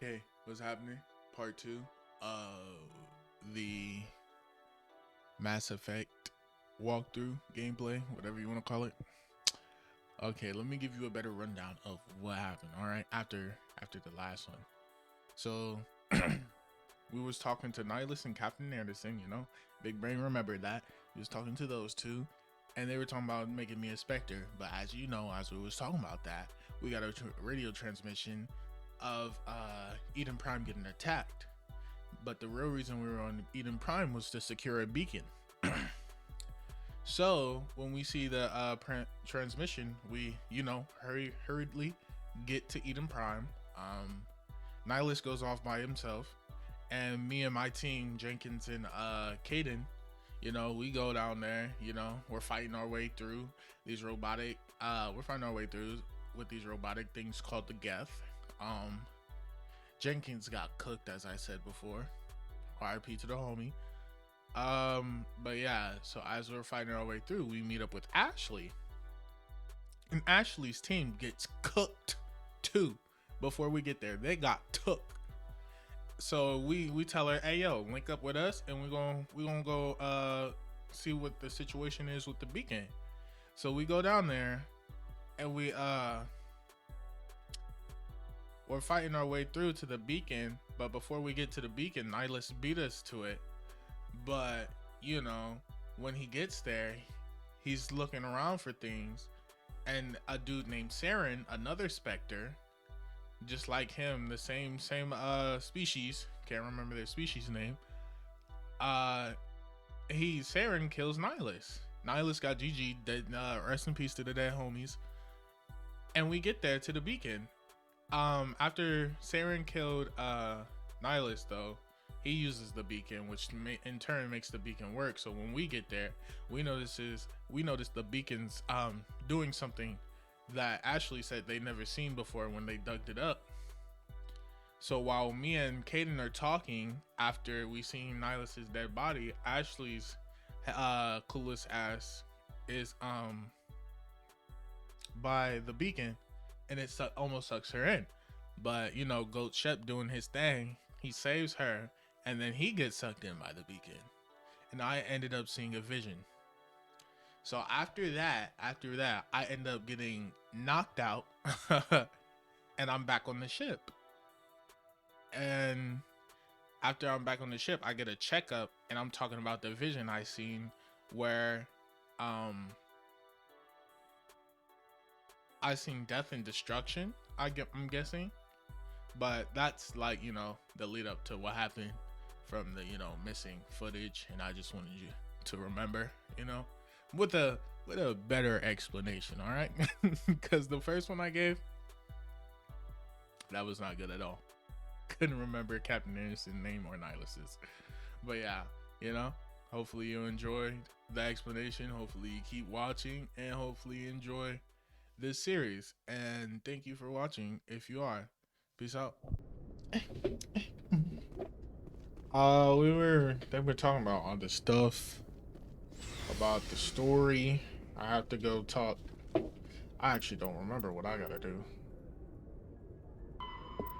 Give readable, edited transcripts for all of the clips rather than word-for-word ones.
Okay, what's happening? Part two of the Mass Effect walkthrough, gameplay, whatever you want to call it. Okay, let me give you a better rundown of what happened. All right, after the last one. So we was talking to Nihilus and Captain Anderson. Big Brain remembered that he was talking to those two, and they were talking about making me a Spectre. But as you know, as we was talking about that, we got a radio transmission of Eden Prime getting attacked. But the real reason we were on Eden Prime was to secure a beacon. So when we see the transmission, we hurriedly get to Eden Prime. Nihilus goes off by himself, and me and my team, Jenkins and Caden, we go down there. We're fighting our way through these robotic. We're fighting our way through with these robotic things called the Geth. Jenkins got cooked, as I said before. RIP to the homie. But yeah, so as we're fighting our way through, we meet up with Ashley. And Ashley's team gets cooked too. Before we get there, they got took. So we tell her, hey yo, link up with us and we're gonna go see what the situation is with the beacon. So we go down there and we're fighting our way through to the beacon, but before we get to the beacon, Nihilus beat us to it. But when he gets there, he's looking around for things, and a dude named Saren, another Spectre, just like him, the same species, can't remember their species name. Saren kills Nihilus. Nihilus got GG, dead, rest in peace to the dead homies. And we get there to the beacon. After Saren killed Nihilus, though, he uses the beacon, which in turn makes the beacon work. So when we get there, we notice the beacon's doing something that Ashley said they never seen before when they dug it up. So while me and Caden are talking after we seen Nihilus's dead body, Ashley's clueless ass is by the beacon, and it almost sucks her in. But Goat Shep doing his thing, he saves her, and then he gets sucked in by the beacon, and I ended up seeing a vision. So after that, I end up getting knocked out, and I'm back on the ship. And after I'm back on the ship, I get a checkup, and I'm talking about the vision I seen where I seen death and destruction. I'm guessing, but that's like the lead up to what happened from the missing footage, and I just wanted you to remember, with a better explanation, all right? Because the first one I gave, that was not good at all. Couldn't remember Captain Anderson's name or Nihilus's. But yeah, hopefully you enjoyed the explanation. Hopefully you keep watching, and hopefully you enjoy this series. And thank you for watching if you are. Peace out. They were talking about all this stuff about the story. I have to go talk. I actually don't remember what I gotta do.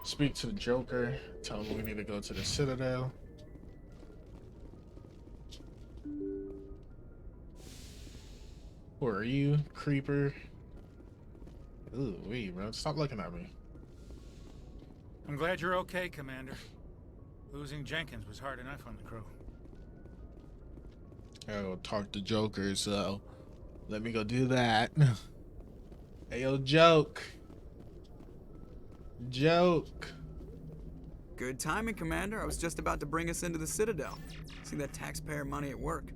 Speak to the Joker. Tell him we need to go to the Citadel. Who are you, creeper? Ooh, wait, bro. Stop looking at me. I'm glad you're okay, Commander. Losing Jenkins was hard enough on the crew. I gotta go talk to Joker, so let me go do that. Hey, yo, Joke. Good timing, Commander. I was just about to bring us into the Citadel. See that taxpayer money at work.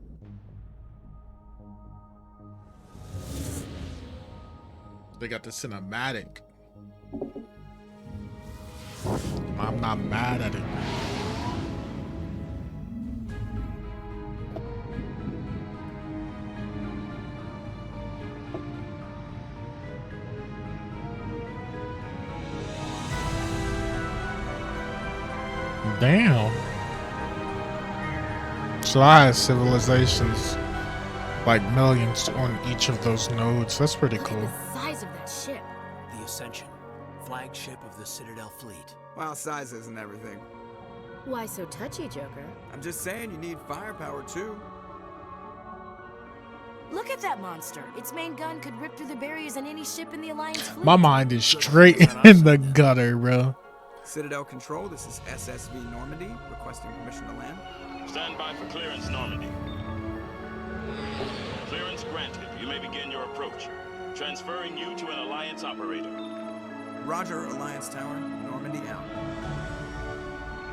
They got the cinematic. I'm not mad at it. Damn. So I have civilizations, like millions on each of those nodes. That's pretty Look cool. at the size of that ship. The Ascension. flagship of the Citadel fleet. Well, size isn't everything. Why so touchy, Joker? I'm just saying you need firepower too. Look at that monster. Its main gun could rip through the barriers in any ship in the Alliance fleet. My mind is straight in the gutter, bro. Citadel Control, this is SSV Normandy, requesting permission to land. Stand by for clearance, Normandy. Clearance granted. You may begin your approach. Transferring you to an Alliance operator. Roger, Alliance Tower, Normandy out.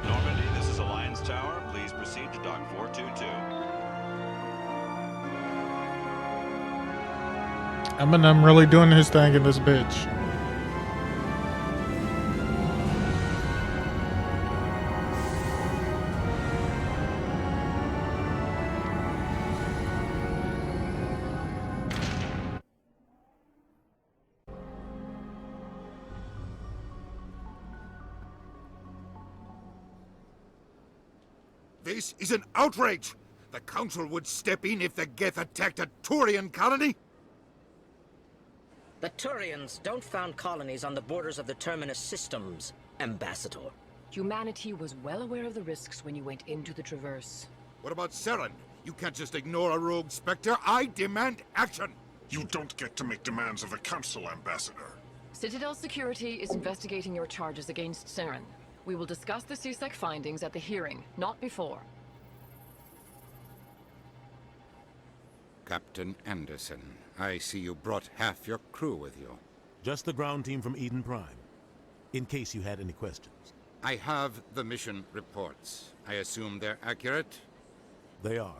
Normandy, this is Alliance Tower. Please proceed to Dock 422. Eminem really doing his thing in this bitch. This is an outrage! The Council would step in if the Geth attacked a Turian colony? The Turians don't found colonies on the borders of the Terminus systems, Ambassador. Humanity was well aware of the risks when you went into the Traverse. What about Saren? You can't just ignore a rogue Spectre. I demand action! You don't get to make demands of the Council, Ambassador. Citadel Security is investigating your charges against Saren. We will discuss the CSEC findings at the hearing, not before. Captain Anderson, I see you brought half your crew with you. Just the ground team from Eden Prime, in case you had any questions. I have the mission reports. I assume they're accurate? They are.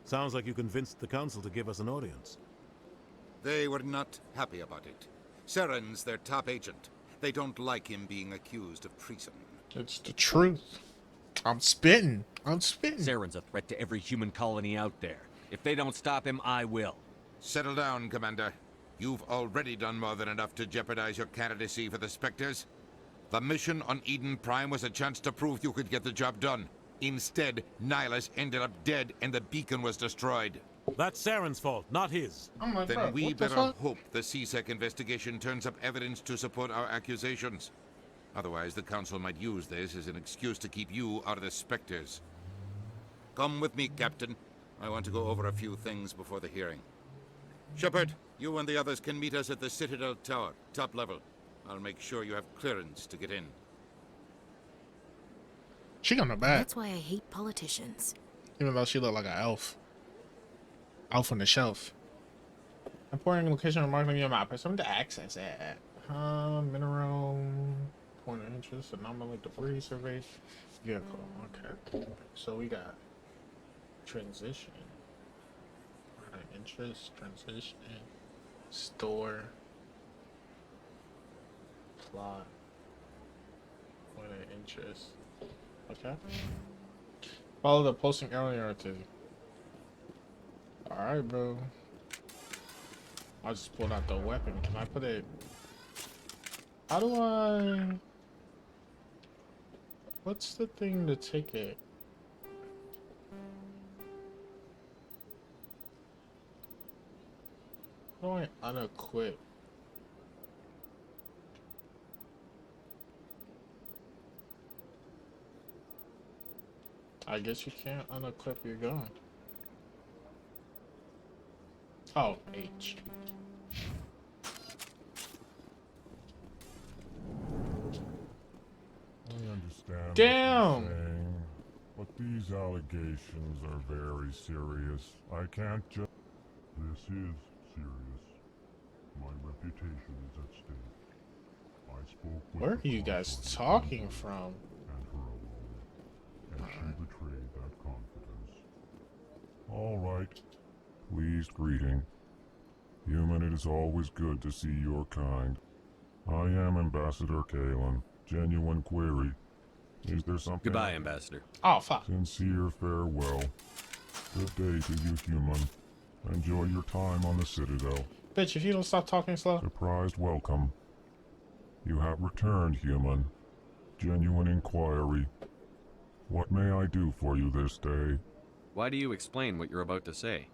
Sounds like you convinced the Council to give us an audience. They were not happy about it. Saren's their top agent. They don't like him being accused of treason. It's the truth. I'm spitting. Saren's a threat to every human colony out there. If they don't stop him, I will. Settle down, Commander. You've already done more than enough to jeopardize your candidacy for the Spectres. The mission on Eden Prime was a chance to prove you could get the job done. Instead, Nihilus ended up dead and the beacon was destroyed. That's Saren's fault, not his. I'm like, Then bro, we what the better fuck? hope the CSEC investigation turns up evidence to support our accusations. Otherwise, the Council might use this as an excuse to keep you out of the Spectres. Come with me, Captain. I want to go over a few things before the hearing. Shepard, you and the others can meet us at the Citadel Tower, top level. I'll make sure you have clearance to get in. She on the back, That's why I hate politicians. even though she look like an elf. Elf on the shelf. Important location remarked on your map. Press something to access it. Mineral. Point of interest. Anomaly debris survey. Vehicle. Okay. So we got transition. Point of interest. Transition. Store. Plot. Point of interest. Okay. Follow the posting earlier to. Alright, bro. I just pulled out the weapon. Can I put it? How do I? What's the thing to take it? How do I unequip? I guess you can't unequip your gun. Oh, H. I understand Damn. what you're saying, but these allegations are very serious. I can't just... This is serious. My reputation is at stake. I spoke with Where are the you guys Consul talking from? and her alone, and she betrayed that confidence. All right. Pleased greeting. Human, it is always good to see your kind. I am Ambassador Kalen. Genuine query. Is there something... Goodbye, Ambassador. Oh, fuck. Sincere farewell. Good day to you, human. Enjoy your time on the Citadel. Bitch, if you don't stop talking slow. Surprised welcome. You have returned, human. Genuine inquiry. What may I do for you this day? Why do you explain what you're about to say?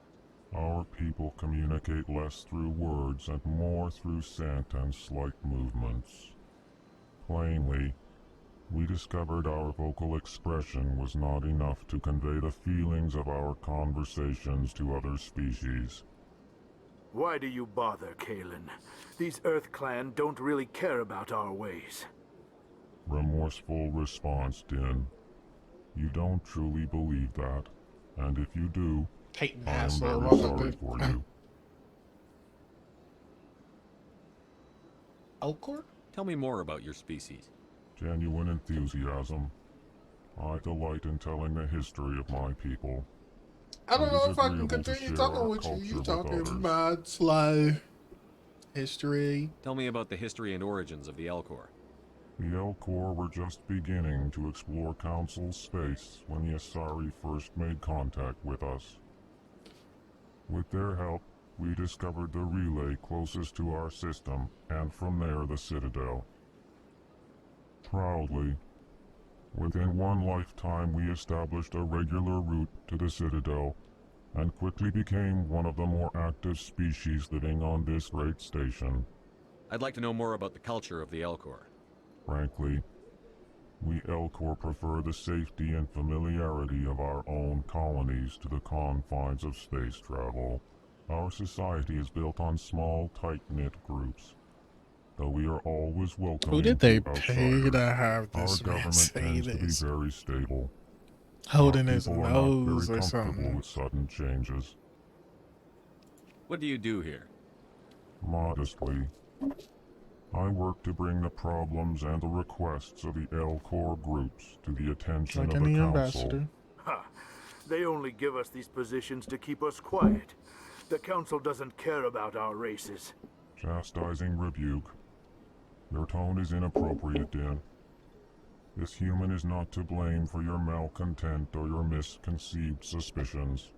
Our people communicate less through words and more through scent and slight movements. Plainly, we discovered our vocal expression was not enough to convey the feelings of our conversations to other species. Why do you bother, Kalen? These Earth Clan don't really care about our ways. Remorseful response, Din. You don't truly believe that, and if you do, Hating I am asshole, very sorry motherfucker. for you. Elcor? Tell me more about your species. Genuine enthusiasm. I delight in telling the history of my people. I don't It know is if I can agreeable to continue share talking our with you. You culture with talking others. mad slow. History. Tell me about the history and origins of the Elcor. The Elcor were just beginning to explore Council space when the Asari first made contact with us. With their help, we discovered the relay closest to our system, and from there the Citadel. Proudly, within one lifetime we established a regular route to the Citadel, and quickly became one of the more active species living on this great station. I'd like to know more about the culture of the Elcor. Frankly, we Elcor prefer the safety and familiarity of our own colonies to the confines of space travel. Our society is built on small, tight-knit groups. Though we are always welcome Who did they to pay outsiders, to have our this man government say tends to be this? very stable. Holding Our his people are not nose very or comfortable something. with sudden changes. What do you do here? Modestly, I work to bring the problems and the requests of the Elcor groups to the attention Like of the any Council. ambassador. Ha! They only give us these positions to keep us quiet. The Council doesn't care about our races. Chastising rebuke. Your tone is inappropriate, Din. This human is not to blame for your malcontent or your misconceived suspicions.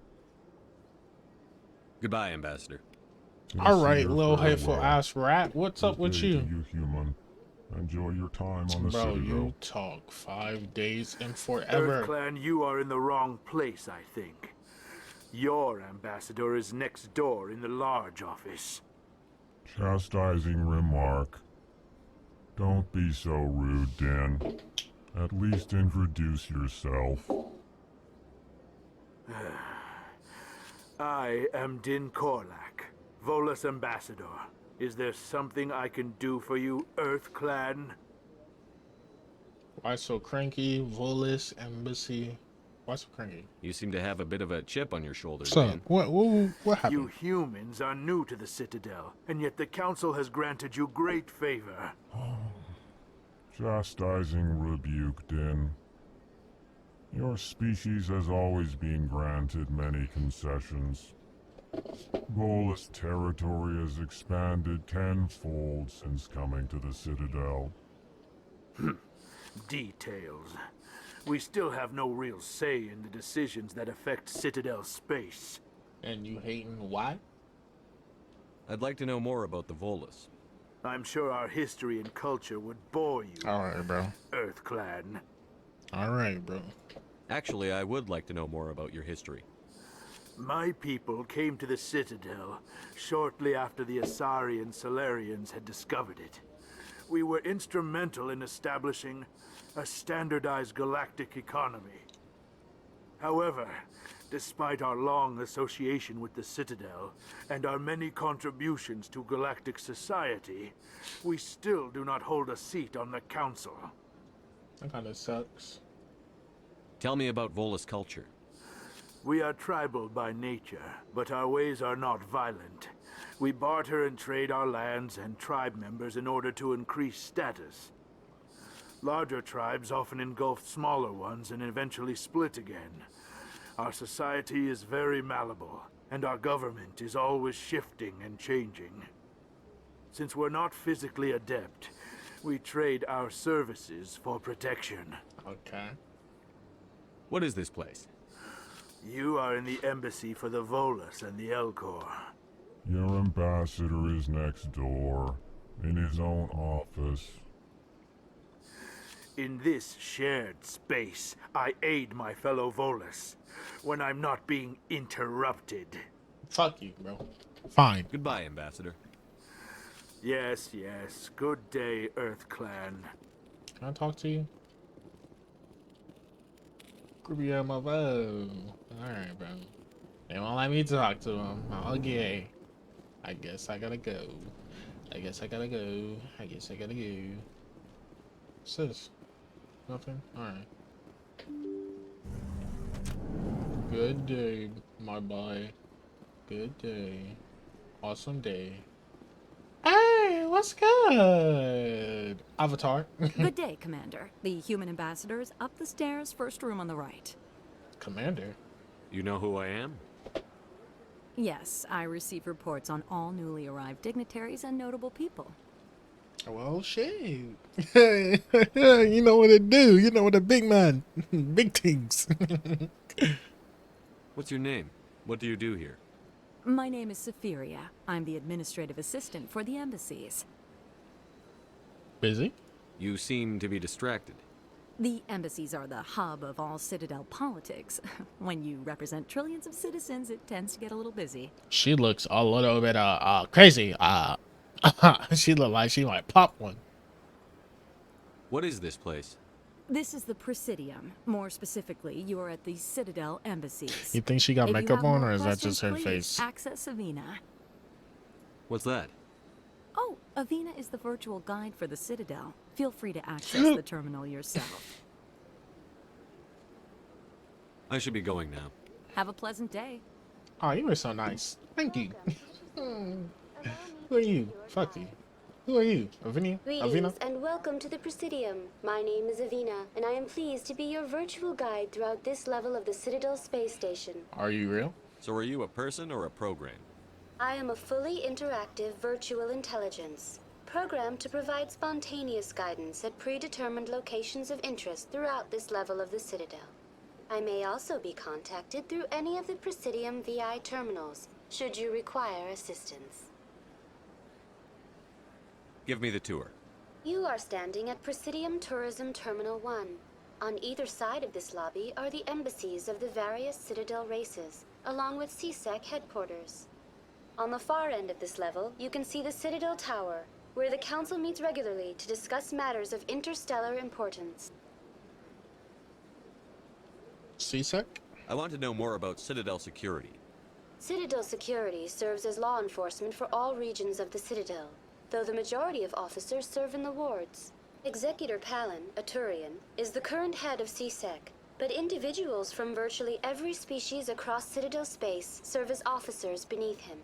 Goodbye, Ambassador. Alright, little Sincere hateful farewell. ass rat. What's up Good with day to you? you, human. Enjoy your time on the Bro, Citadel. you talk 5 days and Earth forever. Clan, you are in the wrong place, I think. Your ambassador is next door in the large office. Chastising remark. Don't be so rude, Din. At least introduce yourself. I am Din Korlak, Volus ambassador. Is there something I can do for you, Earth Clan? Why so cranky? Volus Embassy. Why so cranky? You seem to have a bit of a chip on your shoulder, What's up? Dan. What happened? You humans are new to the Citadel, and yet the Council has granted you great favor. Chastising rebuke, Din. Your species has always been granted many concessions. Volus territory has expanded tenfold since coming to the Citadel. Details. We still have no real say in the decisions that affect Citadel space. And you hating why? I'd like to know more about the Volus. I'm sure our history and culture would bore you, Alright, bro. Earth Clan. Alright, bro. Actually, I would like to know more about your history. My people came to the Citadel shortly after the Asari and Solarians had discovered it. We were instrumental in establishing a standardized galactic economy. However, despite our long association with the Citadel and our many contributions to galactic society, we still do not hold a seat on the Council. That kinda sucks. Tell me about Volus culture. We are tribal by nature, but our ways are not violent. We barter and trade our lands and tribe members in order to increase status. Larger tribes often engulf smaller ones and eventually split again. Our society is very malleable, and our government is always shifting and changing. Since we're not physically adept, we trade our services for protection. Okay. What is this place? You are in the embassy for the Volus and the Elcor. Your ambassador is next door, in his own office. In this shared space, I aid my fellow Volus when I'm not being interrupted. Fuck you, bro. Fine. Goodbye, Ambassador. Yes, yes. Good day, Earth Clan. Can I talk to you? Groupie on my phone. Alright, bro. They won't let me talk to him. Okay. I guess I gotta go. I guess I gotta go. I guess I gotta go. What's this? Nothing? Alright. Good day, my boy. Good day. Awesome day. Hey, what's good? Avatar. Good day, Commander. The human ambassador is up the stairs, first room on the right. Commander? You know who I am? Yes, I receive reports on all newly arrived dignitaries and notable people. Well, shit. You know what it do. You know what a big man. Big things. What's your name? What do you do here? My name is Safiria. I'm the administrative assistant for the embassies. Busy? You seem to be distracted. The embassies are the hub of all Citadel politics. When you represent trillions of citizens, it tends to get a little busy. She looks a little bit crazy. She look like she might pop one. What is this place? This is the Presidium. More specifically, you are at the Citadel embassies. You think she got If you makeup have on, more or is that questions, just her please face? Access Avina. What's that? Oh, Avina is the virtual guide for the Citadel. Feel free to access the terminal yourself. I should be going now. Have a pleasant day. Oh, you were so nice. Thank you. Who are you? Fuck you. Who are you? Avina? Greetings and welcome to the Presidium. My name is Avina, and I am pleased to be your virtual guide throughout this level of the Citadel space station. Are you real? So are you a person or a program? I am a fully interactive virtual intelligence, programmed to provide spontaneous guidance at predetermined locations of interest throughout this level of the Citadel. I may also be contacted through any of the Presidium VI terminals, should you require assistance. Give me the tour. You are standing at Presidium Tourism Terminal 1. On either side of this lobby are the embassies of the various Citadel races, along with CSEC headquarters. On the far end of this level, you can see the Citadel Tower, where the Council meets regularly to discuss matters of interstellar importance. CSEC? I want to know more about Citadel security. Citadel security serves as law enforcement for all regions of the Citadel, though the majority of officers serve in the wards. Executor Palin, a Turian, is the current head of CSEC, but individuals from virtually every species across Citadel space serve as officers beneath him.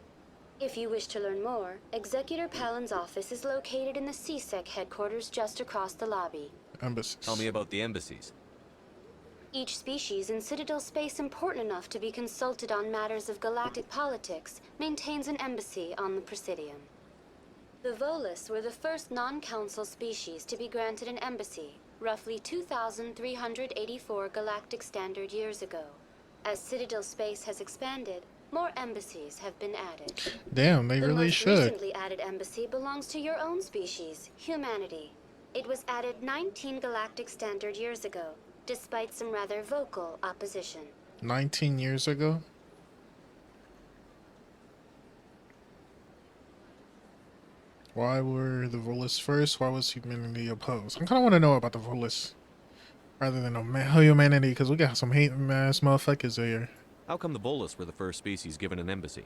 If you wish to learn more, Executor Palin's office is located in the CSEC headquarters just across the lobby. Embassies. Tell me about the embassies. Each species in Citadel space important enough to be consulted on matters of galactic politics maintains an embassy on the Presidium. The Volus were the first non-council species to be granted an embassy, roughly 2,384 galactic standard years ago. As Citadel space has expanded, more embassies have been added. Damn, they really most should. recently added embassy belongs to your own species, humanity. It was added 19 galactic standard years ago, despite some rather vocal opposition. 19 years ago? Why were the Volus first? Why was humanity opposed? I kind of want to know about the Volus rather than humanity, because we got some hate-ass motherfuckers here. How come the Volus were the first species given an embassy?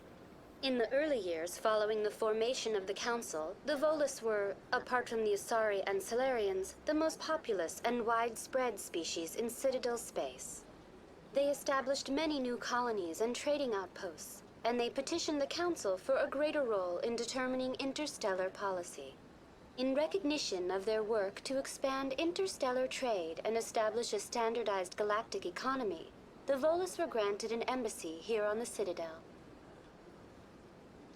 In the early years following the formation of the Council, the Volus were, apart from the Asari and Solarians, the most populous and widespread species in Citadel space. They established many new colonies and trading outposts, and they petitioned the Council for a greater role in determining interstellar policy. In recognition of their work to expand interstellar trade and establish a standardized galactic economy, the Volus were granted an embassy here on the Citadel.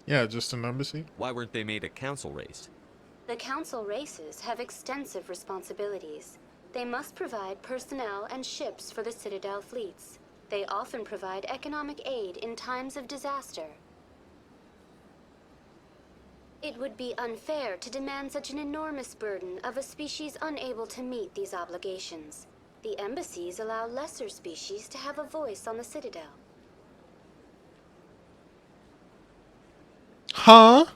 Yeah, just an embassy. Why weren't they made a council race? The Council races have extensive responsibilities. They must provide personnel and ships for the Citadel fleets. They often provide economic aid in times of disaster. It would be unfair to demand such an enormous burden of a species unable to meet these obligations. The embassies allow lesser species to have a voice on the Citadel. Huh?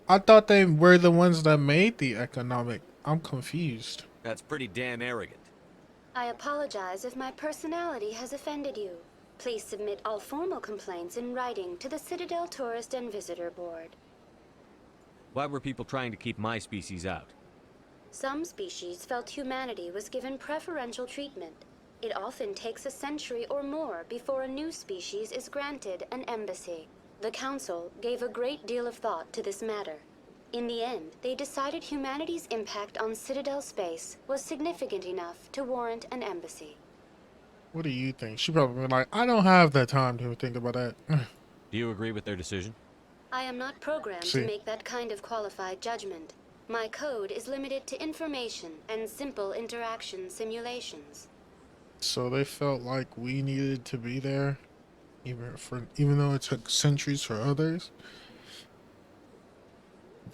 I thought they were the ones that made the economic. I'm confused. That's pretty damn arrogant. I apologize if my personality has offended you. Please submit all formal complaints in writing to the Citadel Tourist and Visitor Board. Why were people trying to keep my species out? Some species felt humanity was given preferential treatment. It often takes a century or more before a new species is granted an embassy. The Council gave a great deal of thought to this matter. In the end, they decided humanity's impact on Citadel space was significant enough to warrant an embassy. What do you think? She probably been like, I don't have the time to think about that. Do you agree with their decision? I am not programmed to make that kind of qualified judgment. My code is limited to information and simple interaction simulations. So they felt like we needed to be there, even though it took centuries for others.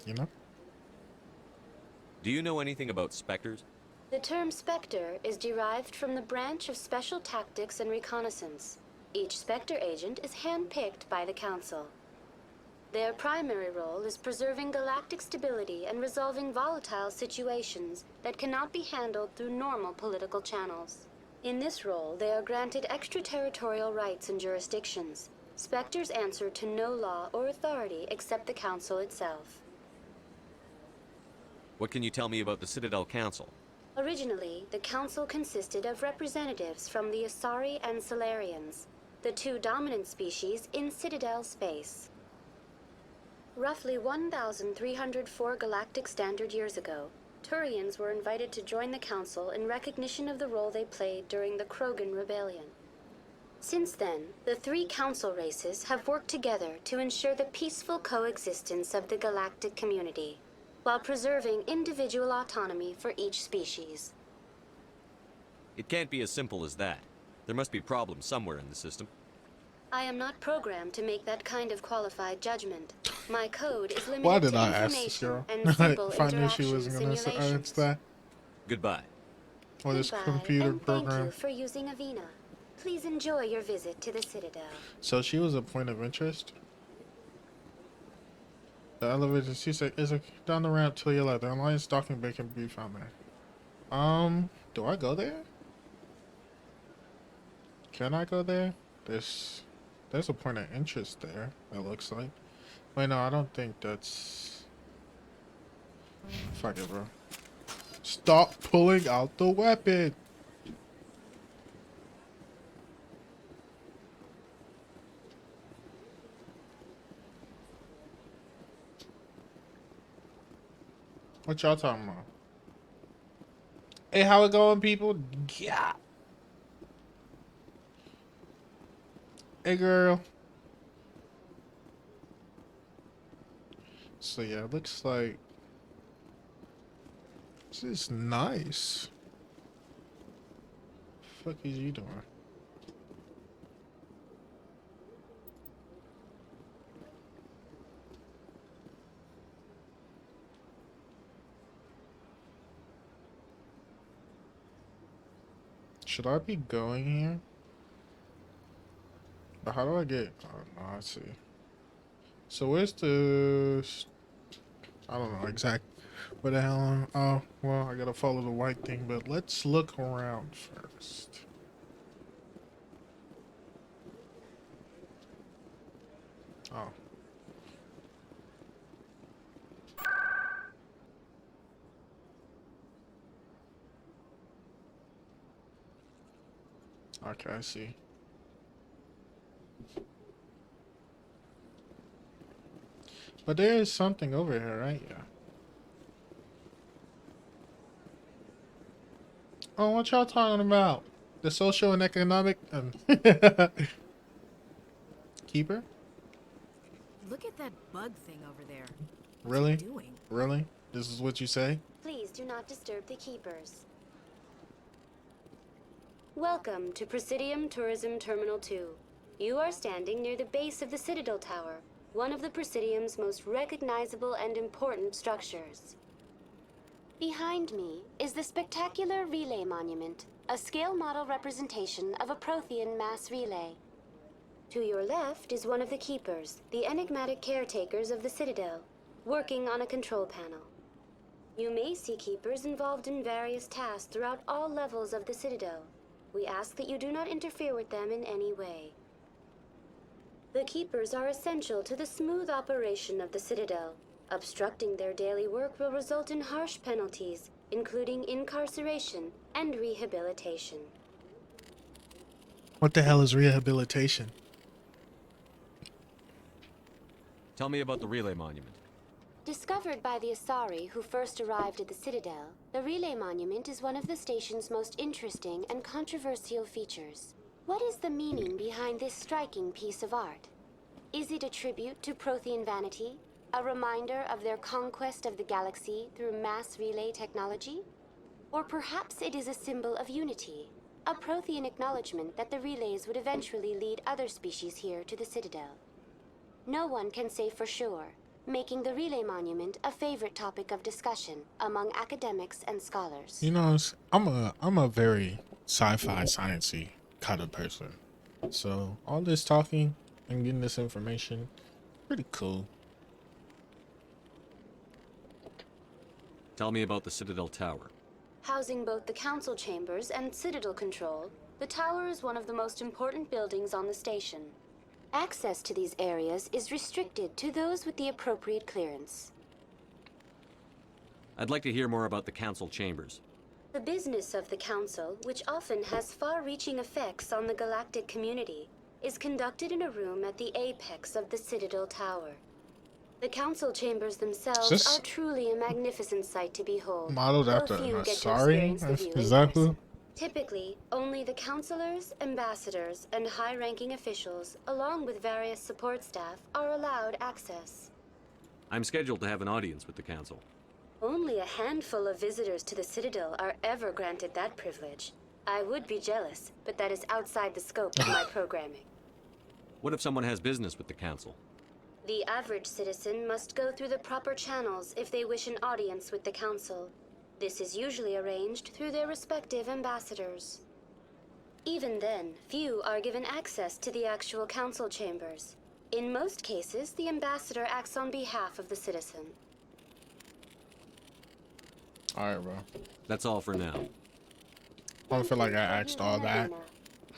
You know? Do you know anything about specters? The term Spectre is derived from the branch of Special Tactics and Reconnaissance. Each Spectre agent is handpicked by the Council. Their primary role is preserving galactic stability and resolving volatile situations that cannot be handled through normal political channels. In this role, they are granted extraterritorial rights and jurisdictions. Spectres answer to no law or authority except the Council itself. What can you tell me about the Citadel Council? Originally, the Council consisted of representatives from the Asari and Salarians, the two dominant species in Citadel space. Roughly 1,304 galactic standard years ago, Turians were invited to join the Council in recognition of the role they played during the Krogan Rebellion. Since then, the three Council races have worked together to ensure the peaceful coexistence of the galactic community, while preserving individual autonomy for each species. It can't be as simple as that. There must be problems somewhere in the system. I am not programmed to make that kind of qualified judgment. My code is limited Why did to I ask this information girl? and simple If I knew she interaction wasn't gonna simulations. answer that. Goodbye. Or this Goodbye, computer and program. thank you for using Avina. Please enjoy your visit to the Citadel. So she was a point of interest. The elevator she said is down the ramp to your left. The Alliance docking bay can be found there. Do I go there? Can I go there? There's a point of interest there, it looks like. Wait, no, I don't think that's... Fuck it, bro. Stop pulling out the weapon! What y'all talking about? Hey, how it going, people? Yeah. Hey, girl. So yeah, it looks like this is nice. What the fuck is you doing? Should I be going here? But how do I get? Oh, no, I see. So where's the? I don't know exact. Where the hell? Oh, well, I gotta follow the white thing. But let's look around first. Oh. Okay, I see. But there is something over here, right? Yeah. Oh, what y'all talking about? The social and economic keeper? Look at that bug thing over there. Really? What's it doing? Really? This is what you say? Please do not disturb the keepers. Welcome to Presidium Tourism Terminal 2. You are standing near the base of the Citadel Tower, one of the Presidium's most recognizable and important structures. Behind me is the spectacular Relay Monument, a scale model representation of a Prothean mass relay. To your left is one of the Keepers, the enigmatic caretakers of the Citadel, working on a control panel. You may see Keepers involved in various tasks throughout all levels of the Citadel. We ask that you do not interfere with them in any way. The Keepers are essential to the smooth operation of the Citadel. Obstructing their daily work will result in harsh penalties, including incarceration and rehabilitation. What the hell is rehabilitation? Tell me about the relay monument. Discovered by the Asari who first arrived at the Citadel, the Relay Monument is one of the station's most interesting and controversial features. What is the meaning behind this striking piece of art? Is it a tribute to Prothean vanity? A reminder of their conquest of the galaxy through mass relay technology? Or perhaps it is a symbol of unity, a Prothean acknowledgement that the relays would eventually lead other species here to the Citadel. No one can say for sure, making the Relay Monument a favorite topic of discussion among academics and scholars. You know, I'm a very sci-fi sciencey kind of person. So all this talking and getting this information, pretty cool. Tell me about the Citadel Tower. Housing both the council chambers and Citadel control, the tower is one of the most important buildings on the station. Access to these areas is restricted to those with the appropriate clearance. I'd like to hear more about the council chambers. The business of the council, which often has far-reaching effects on the galactic community, is conducted in a room at the apex of the Citadel Tower. The council chambers themselves are truly a magnificent sight to behold. Modeled after Few get to Asari? experience the view Is in that person. who? Typically, only the councilors, ambassadors, and high-ranking officials, along with various support staff, are allowed access. I'm scheduled to have an audience with the council. Only a handful of visitors to the Citadel are ever granted that privilege. I would be jealous, but that is outside the scope of my programming. What if someone has business with the council? The average citizen must go through the proper channels if they wish an audience with the council. This is usually arranged through their respective ambassadors. Even then, few are given access to the actual council chambers. In most cases, the ambassador acts on behalf of the citizen. Alright, bro. That's all for now. I don't feel like I asked all that,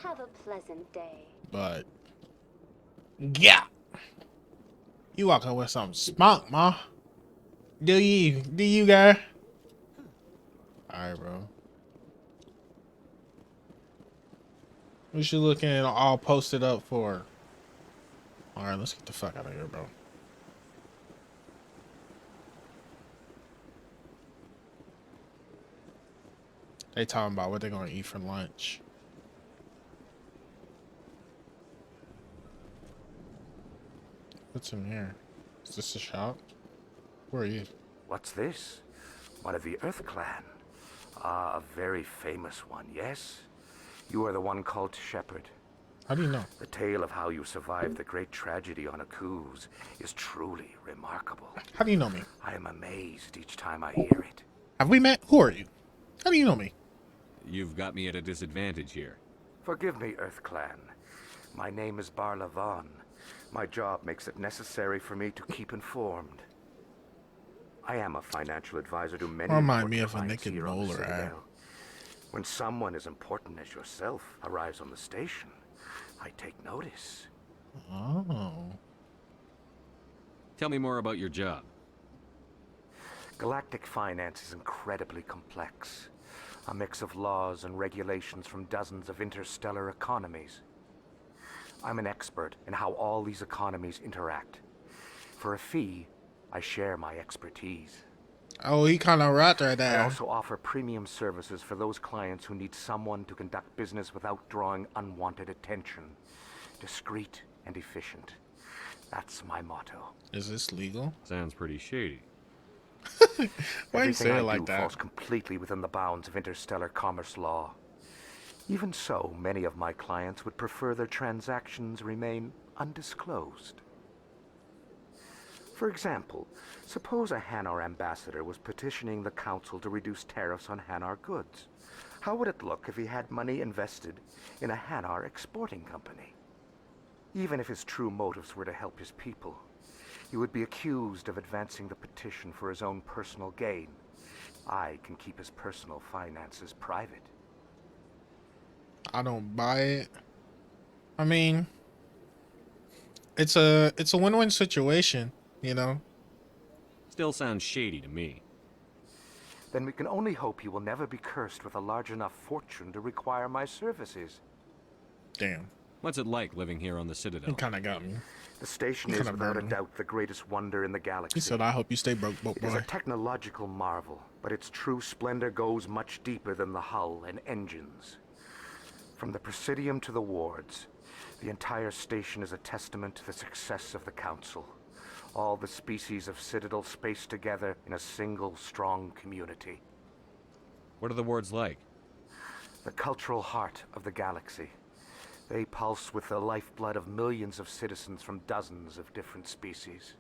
Have a pleasant day. but yeah. You walking with some spunk, ma. Do you, girl? Alright, bro. What you looking all posted up for? Alright, let's get the fuck out of here, bro. They talking about what they're gonna eat for lunch. What's in here? Is this a shop? Where are you? What's this? One of the Earth Clan. Ah, a very famous one, yes? You are the one called Shepherd. How do you know? The tale of how you survived the great tragedy on Akuz is truly remarkable. How do you know me? I am amazed each time I hear it. Have we met? Who are you? How do you know me? You've got me at a disadvantage here. Forgive me, Earth Clan. My name is Barla Vaughn. My job makes it necessary for me to keep informed. I am a financial advisor to many Remind me important of a clients naked here on the molar ad. Citadel. When someone as important as yourself arrives on the station, I take notice. Oh. Tell me more about your job. Galactic finance is incredibly complex. A mix of laws and regulations from dozens of interstellar economies. I'm an expert in how all these economies interact. For a fee, I share my expertise. Oh, he kind of right I there. also offer premium services for those clients who need someone to conduct business without drawing unwanted attention. Discreet and efficient. That's my motto. Is this legal? Sounds pretty shady. Why you say Everything it I like do that? falls completely within the bounds of interstellar commerce law. Even so, many of my clients would prefer their transactions remain undisclosed. For example, suppose a Hanar ambassador was petitioning the council to reduce tariffs on Hanar goods. How would it look if he had money invested in a Hanar exporting company? Even if his true motives were to help his people, he would be accused of advancing the petition for his own personal gain. I can keep his personal finances private. I don't buy it. I mean, it's a win-win situation, you know. Still sounds shady to me. Then we can only hope he will never be cursed with a large enough fortune to require my services. Damn. What's it like living here on the Citadel? You kind of got me. The station You is kinda without a burned me. doubt the greatest wonder in the galaxy. He said, "I hope you stay broke, boy." It is a technological marvel, but its true splendor goes much deeper than the hull and engines. From the Presidium to the wards, the entire station is a testament to the success of the Council. All the species of Citadel spaced together in a single strong community. What are the wards like? The cultural heart of the galaxy. They pulse with the lifeblood of millions of citizens from dozens of different species.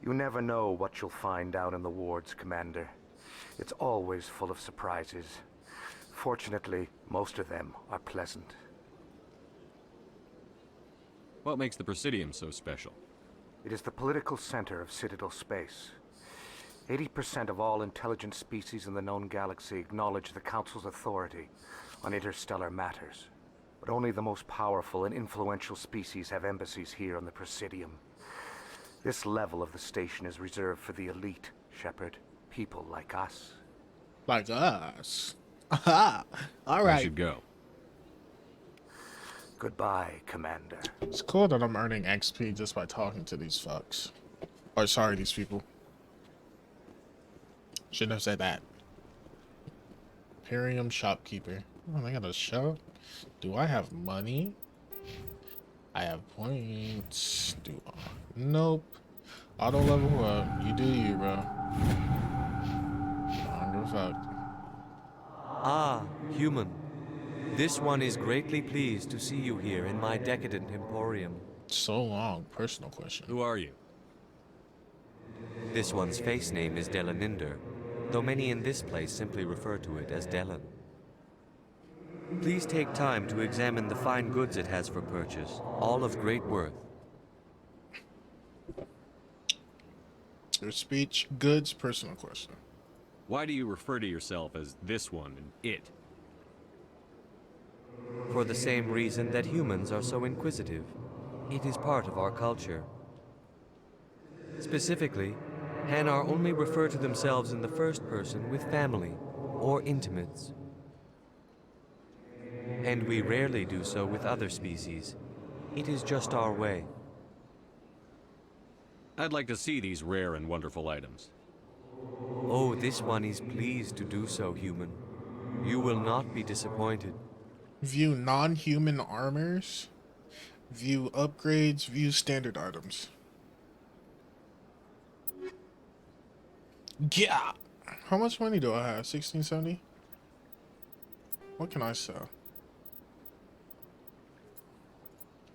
You never know what you'll find out in the wards, Commander. It's always full of surprises. Fortunately, most of them are pleasant. What makes the Presidium so special? It is the political center of Citadel space. 80% of all intelligent species in the known galaxy acknowledge the Council's authority on interstellar matters. But only the most powerful and influential species have embassies here on the Presidium. This level of the station is reserved for the elite, Shepard. People like us. Like us? Aha! All right. I should go. Goodbye, Commander. It's cool that I'm earning XP just by talking to these fucks. Or sorry, these people. Shouldn't have said that. Imperium shopkeeper. Oh, they got a shop? Do I have money? I have points. Do I? Nope. Auto level up. You do you, bro. I don't give a fuck. Ah, human. This one is greatly pleased to see you here in my decadent emporium. So long. Personal question. Who are you? This one's face name is Delaninder, though many in this place simply refer to it as Delan. Please take time to examine the fine goods it has for purchase, all of great worth. Your speech, goods, personal question. Why do you refer to yourself as this one and it? For the same reason that humans are so inquisitive. It is part of our culture. Specifically, Hanar only refer to themselves in the first person with family or intimates. And we rarely do so with other species. It is just our way. I'd like to see these rare and wonderful items. Oh, this one is pleased to do so, human. You will not be disappointed. View non-human armors. View upgrades. View standard items. Yeah. How much money do I have? 1670? What can I sell?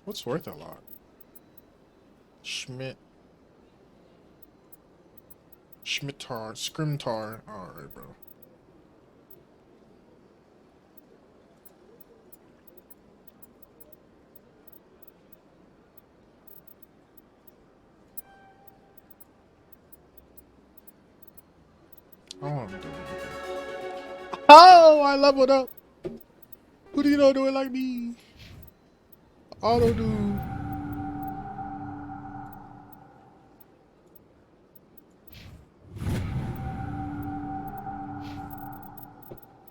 What's worth a lot? Scrimtar. Alright, bro. Oh, I leveled up. Who do you know do it like me? Auto do.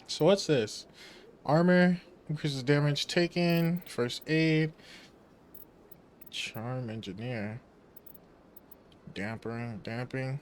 So what's this? Armor increases damage taken. First aid. Charm engineer. Damping.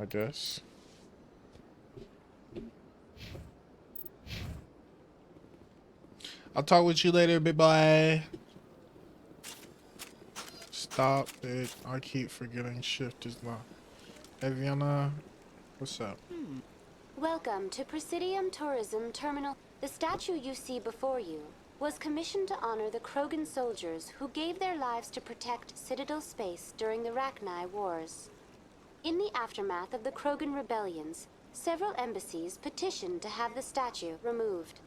I guess. I'll talk with you later, big boy. Stop it. I keep forgetting shift is not. Eviana, what's up? Welcome to Presidium Tourism Terminal. The statue you see before you was commissioned to honor the Krogan soldiers who gave their lives to protect Citadel space during the Rachni Wars. In the aftermath of the Krogan rebellions, several embassies petitioned to have the statue removed.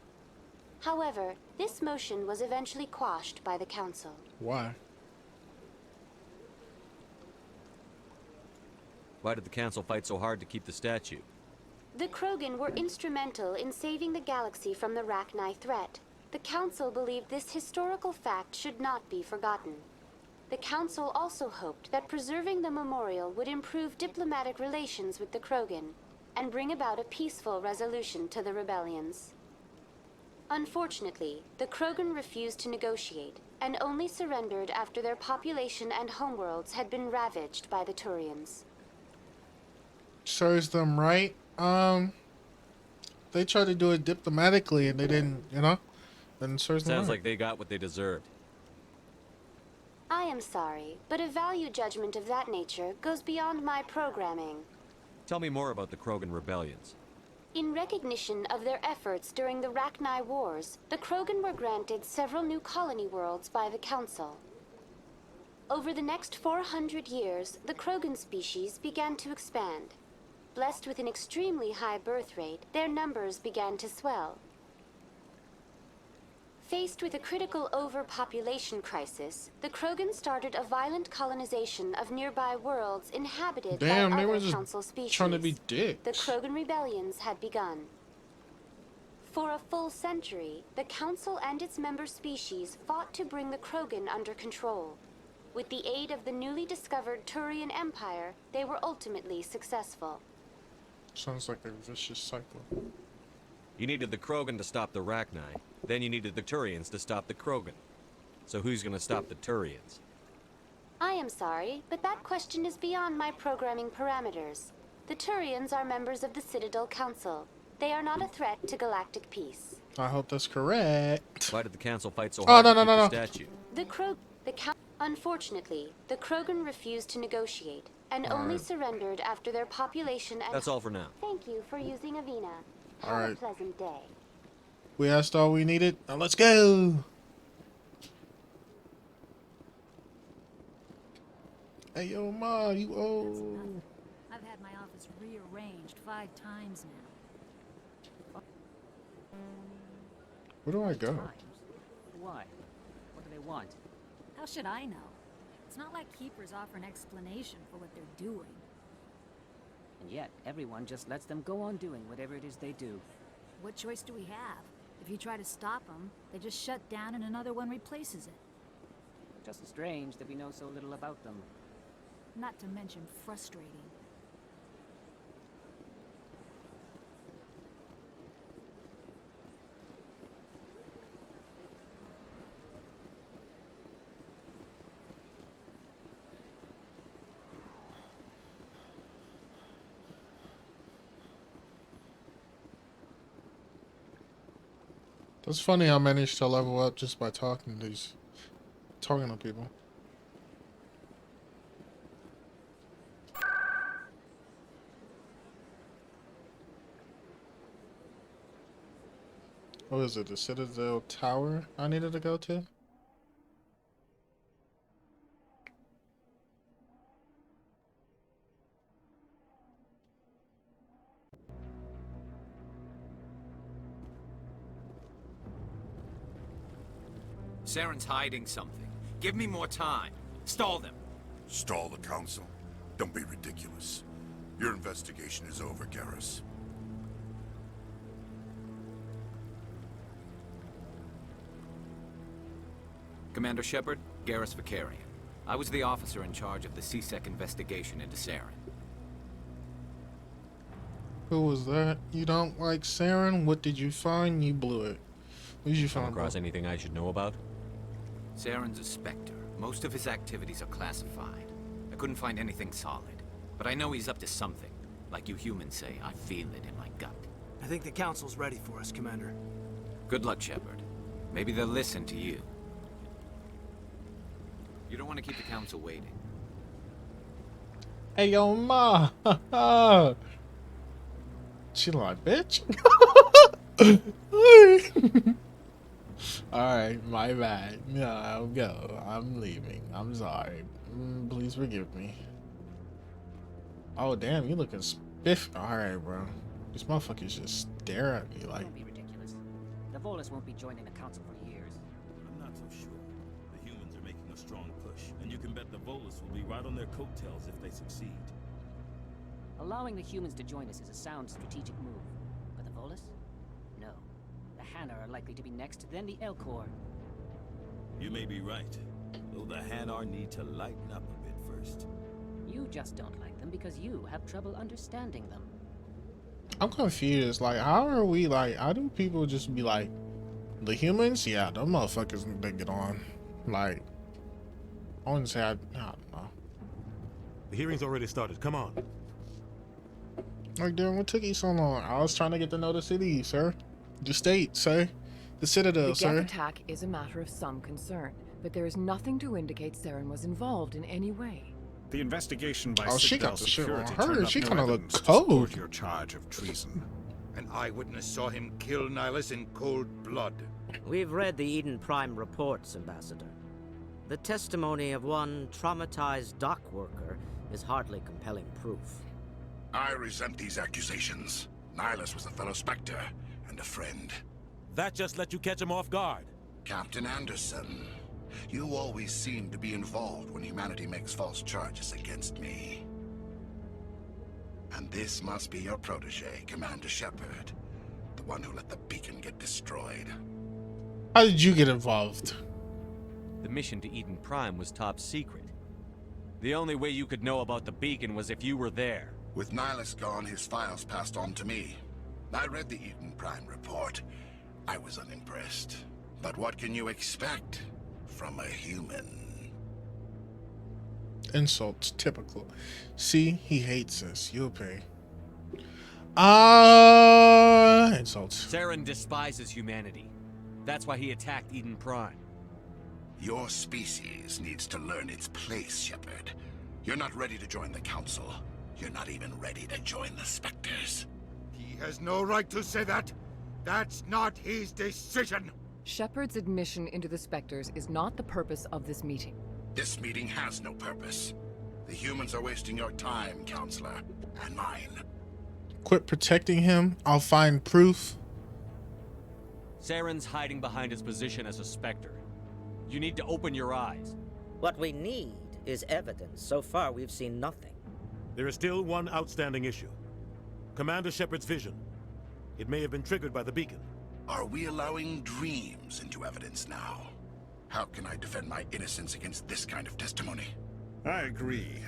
However, this motion was eventually quashed by the Council. Why? Why did the Council fight so hard to keep the statue? The Krogan were instrumental in saving the galaxy from the Rachni threat. The Council believed this historical fact should not be forgotten. The Council also hoped that preserving the memorial would improve diplomatic relations with the Krogan and bring about a peaceful resolution to the rebellions. Unfortunately, the Krogan refused to negotiate and only surrendered after their population and homeworlds had been ravaged by the Turians. Serves them right. They tried to do it diplomatically and they didn't, you know? Then serves them Sounds right. like they got what they deserved. I am sorry, but a value judgment of that nature goes beyond my programming. Tell me more about the Krogan rebellions. In recognition of their efforts during the Rachni Wars, the Krogan were granted several new colony worlds by the Council. Over the next 400 years, the Krogan species began to expand. Blessed with an extremely high birth rate, their numbers began to swell. Faced with a critical overpopulation crisis, the Krogan started a violent colonization of nearby worlds inhabited Damn, by they were other just Council species. trying to be dicks. The Krogan rebellions had begun. For a full century, the Council and its member species fought to bring the Krogan under control. With the aid of the newly discovered Turian Empire, they were ultimately successful. Sounds like a vicious cycle. You needed the Krogan to stop the Rachni, then you needed the Turians to stop the Krogan. So who's gonna stop the Turians? I am sorry, but that question is beyond my programming parameters. The Turians are members of the Citadel Council. They are not a threat to galactic peace. I hope that's correct. Why did the Council fight so Oh, hard no, to no, keep no, the no. statue? Unfortunately, the Krogan refused to negotiate and only Alright. surrendered after their population and... That's all for now. Thank you for using Avina. Have a Alright. pleasant day. We asked all we needed. Now let's go. Hey, yo, Ma, you old. I've had my office rearranged 5 times now. Where do I go? Why? What do they want? How should I know? It's not like Keepers offer an explanation for what they're doing. And yet, everyone just lets them go on doing whatever it is they do. What choice do we have? If you try to stop them, they just shut down and another one replaces it. Just strange that we know so little about them. Not to mention frustrating. That's funny how I managed to level up just by talking to people. What is it? The Citadel Tower I needed to go to? Saren's hiding something. Give me more time. Stall them. Stall the Council? Don't be ridiculous. Your investigation is over, Garrus. Commander Shepard, Garrus Vicarian. I was the officer in charge of the CSEC investigation into Saren. Who was that? You don't like Saren? What did you find? You blew it. What did you Come find? across anything I should know about? Saren's a Spectre. Most of his activities are classified. I couldn't find anything solid. But I know he's up to something. Like you humans say, I feel it in my gut. I think the Council's ready for us, Commander. Good luck, Shepard. Maybe they'll listen to you. You don't want to keep the council waiting. Hey, yo, ma. She like, bitch. Alright, my bad. No, I'll go. I'm leaving. I'm sorry. Please forgive me. Oh, damn, you looking spiff. Alright, bro. These motherfuckers just stare at me like. Don't be ridiculous. The Volus won't be joining the council for years. I'm not so sure. The humans are making a strong push, and you can bet the Volus will be right on their coattails if they succeed. Allowing the humans to join us is a sound strategic move. But the Volus? No. The Hanna are likely to be next, then the Elcor. You may be right, though the Hanar need to lighten up a bit first. You just don't like them because you have trouble understanding them. I'm confused. Like, how are we, like, how do people just be like, the humans? Yeah, them motherfuckers, they get on. Like, I wouldn't say I don't know. The hearing's already started. Come on. Like, damn, what took you so long? I was trying to get to know the city, sir. The state, sir. The Citadel, The sir. Geth attack is a matter of some concern, but there is nothing to indicate Saren was involved in any way. The investigation by Oh, she Citadel got the shit on security her. turned up She no kinda look evidence to cold. support your charge of treason. An eyewitness saw him kill Nihilus in cold blood. We've read the Eden Prime reports, Ambassador. The testimony of one traumatized dock worker is hardly compelling proof. I resent these accusations. Nihilus was a fellow Spectre and a friend. That just let you catch him off guard. Captain Anderson, you always seem to be involved when humanity makes false charges against me. And this must be your protege, Commander Shepard, the one who let the beacon get destroyed. How did you get involved? The mission to Eden Prime was top secret. The only way you could know about the beacon was if you were there. With Nihilus gone, his files passed on to me. I read the Eden Prime report. I was unimpressed. But what can you expect from a human? Insults, typical. See, he hates us. You'll pay. Insults. Saren despises humanity. That's why he attacked Eden Prime. Your species needs to learn its place, Shepard. You're not ready to join the Council. You're not even ready to join the Spectres. He has no right to say that. That's not his decision. Shepard's admission into the Spectres is not the purpose of this meeting. This meeting has no purpose. The humans are wasting your time, Counselor, and mine. Quit protecting him. I'll find proof. Saren's hiding behind his position as a Spectre. You need to open your eyes. What we need is evidence. So far, we've seen nothing. There is still one outstanding issue. Commander Shepard's vision. It may have been triggered by the beacon. Are we allowing dreams into evidence now? How can I defend my innocence against this kind of testimony? I agree.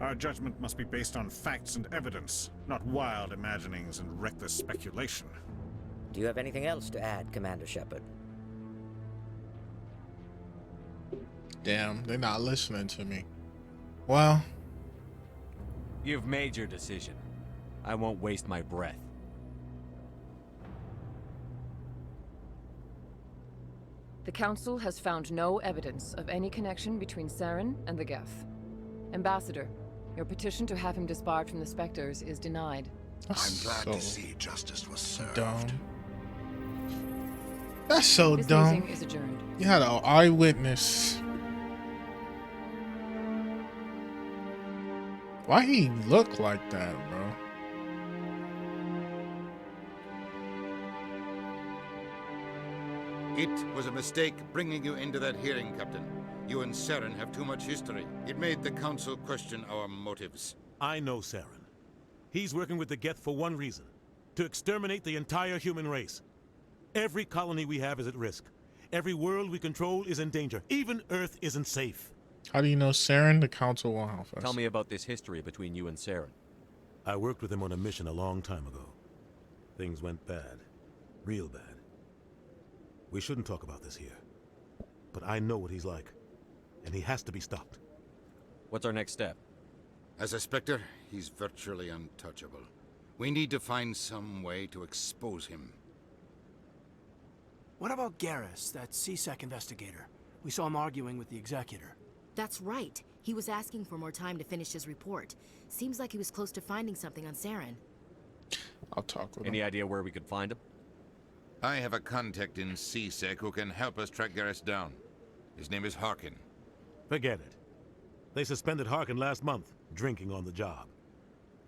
Our judgment must be based on facts and evidence, not wild imaginings and reckless speculation. Do you have anything else to add, Commander Shepard? Damn, they're not listening to me. Well, You've made your decision. I won't waste my breath. The Council has found no evidence of any connection between Saren and the Geth. Ambassador, your petition to have him disbarred from the Spectres is denied. I'm glad to see justice was served. dumb. That's so This dumb. meeting is adjourned. You had an eyewitness. Why he look like that, bro? It was a mistake bringing you into that hearing, Captain. You and Saren have too much history. It made the Council question our motives. I know Saren. He's working with the Geth for one reason. To exterminate the entire human race. Every colony we have is at risk. Every world we control is in danger. Even Earth isn't safe. How do you know Saren? The Council won't help us. Tell me about this history between you and Saren. I worked with him on a mission a long time ago. Things went bad. Real bad. We shouldn't talk about this here. But I know what he's like. And he has to be stopped. What's our next step? As a Spectre, he's virtually untouchable. We need to find some way to expose him. What about Garrus, that CSEC investigator? We saw him arguing with the executor. That's right. He was asking for more time to finish his report. Seems like he was close to finding something on Saren. I'll talk with Any him. idea where we could find him? I have a contact in CSEC who can help us track Garrus down. His name is Harkin. Forget it. They suspended Harkin last month, drinking on the job.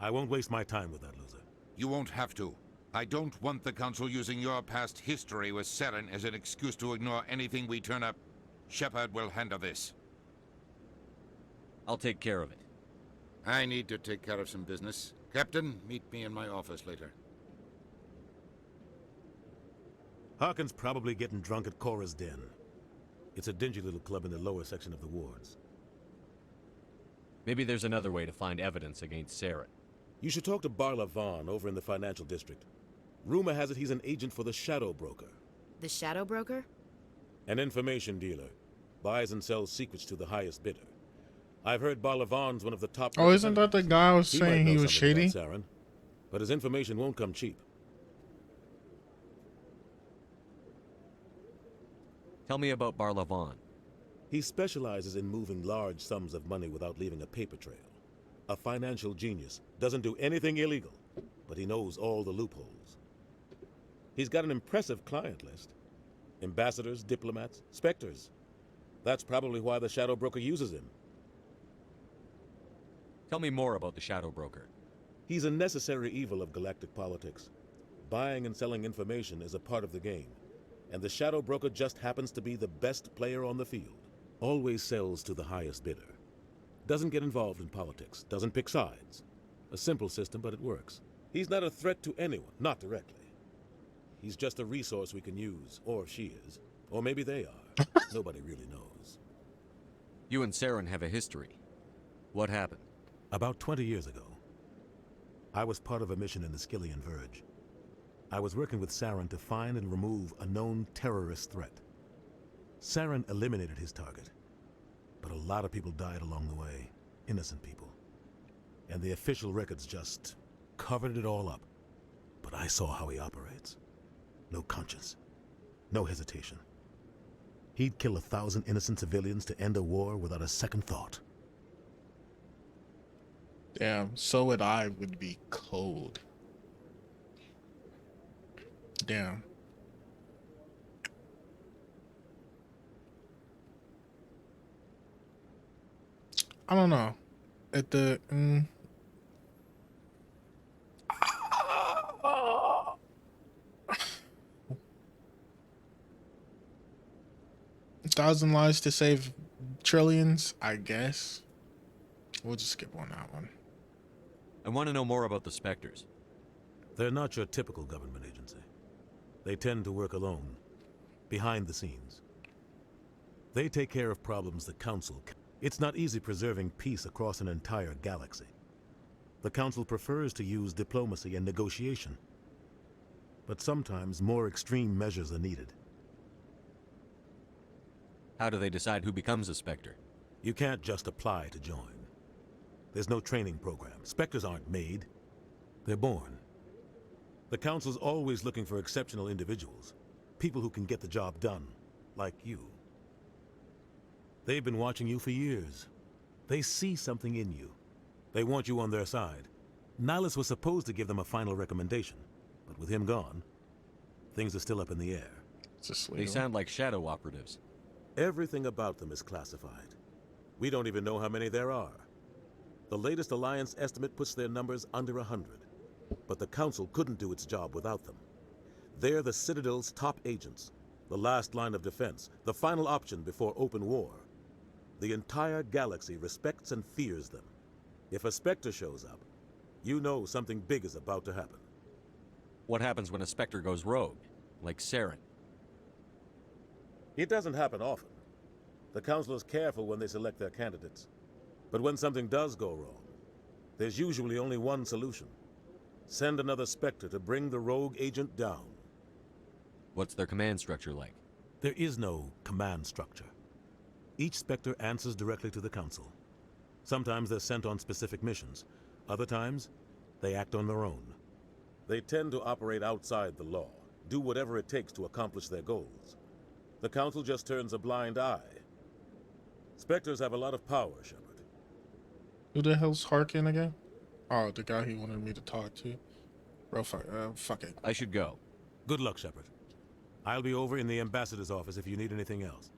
I won't waste my time with that loser. You won't have to. I don't want the Council using your past history with Saren as an excuse to ignore anything we turn up. Shepard will handle this. I'll take care of it. I need to take care of some business. Captain, meet me in my office later. Harkin's probably getting drunk at Cora's Den. It's a dingy little club in the lower section of the wards. Maybe there's another way to find evidence against Saren. You should talk to Barla Vaughn over in the financial district. Rumor has it he's an agent for the Shadow Broker. The Shadow Broker? An information dealer. Buys and sells secrets to the highest bidder. I've heard Barla Vaughn's one of the top... Oh, isn't that the guy I was saying he was shady? Saren, but his information won't come cheap. Tell me about Barla Vaughn. He specializes in moving large sums of money without leaving a paper trail. A financial genius. Doesn't do anything illegal, but he knows all the loopholes. He's got an impressive client list. Ambassadors, diplomats, specters. That's probably why the Shadow Broker uses him. Tell me more about the Shadow Broker. He's a necessary evil of galactic politics. Buying and selling information is a part of the game, and the Shadow Broker just happens to be the best player on the field. Always sells to the highest bidder. Doesn't get involved in politics, doesn't pick sides. A simple system, but it works. He's not a threat to anyone, not directly. He's just a resource we can use, or she is. Or maybe they are. Nobody really knows. You and Saren have a history. What happened? About 20 years ago, I was part of a mission in the Skillian Verge. I was working with Saren to find and remove a known terrorist threat. Saren eliminated his target, but a lot of people died along the way, innocent people. And the official records just covered it all up. But I saw how he operates. No conscience, no hesitation. He'd kill 1,000 innocent civilians to end a war without a second thought. Damn, so would I would be cold. Damn. I don't know. At the thousand lives to save trillions, I guess. We'll just skip on that one. I want to know more about the Spectres. They're not your typical government agency. They tend to work alone, behind the scenes. They take care of problems the Council can. It's not easy preserving peace across an entire galaxy. The Council prefers to use diplomacy and negotiation. But sometimes more extreme measures are needed. How do they decide who becomes a Spectre? You can't just apply to join. There's no training program. Spectres aren't made. They're born. The Council's always looking for exceptional individuals. People who can get the job done, like you. They've been watching you for years. They see something in you. They want you on their side. Nihilus was supposed to give them a final recommendation, but with him gone, things are still up in the air. They sound like shadow operatives. Everything about them is classified. We don't even know how many there are. The latest Alliance estimate puts their numbers under 100. But the Council couldn't do its job without them. They're the Citadel's top agents, the last line of defense, the final option before open war. The entire galaxy respects and fears them. If a Spectre shows up, you know something big is about to happen. What happens when a Spectre goes rogue, like Saren? It doesn't happen often. The Council is careful when they select their candidates. But when something does go wrong, there's usually only one solution. Send another Spectre to bring the rogue agent down. What's their command structure like? There is no command structure. Each Spectre answers directly to the Council. Sometimes they're sent on specific missions. Other times, they act on their own. They tend to operate outside the law, do whatever it takes to accomplish their goals. The Council just turns a blind eye. Spectres have a lot of power, Shepard. Who the hell's Harkin again? Oh, the guy he wanted me to talk to. Bro, fuck it. I should go. Good luck, Shepard. I'll be over in the ambassador's office if you need anything else.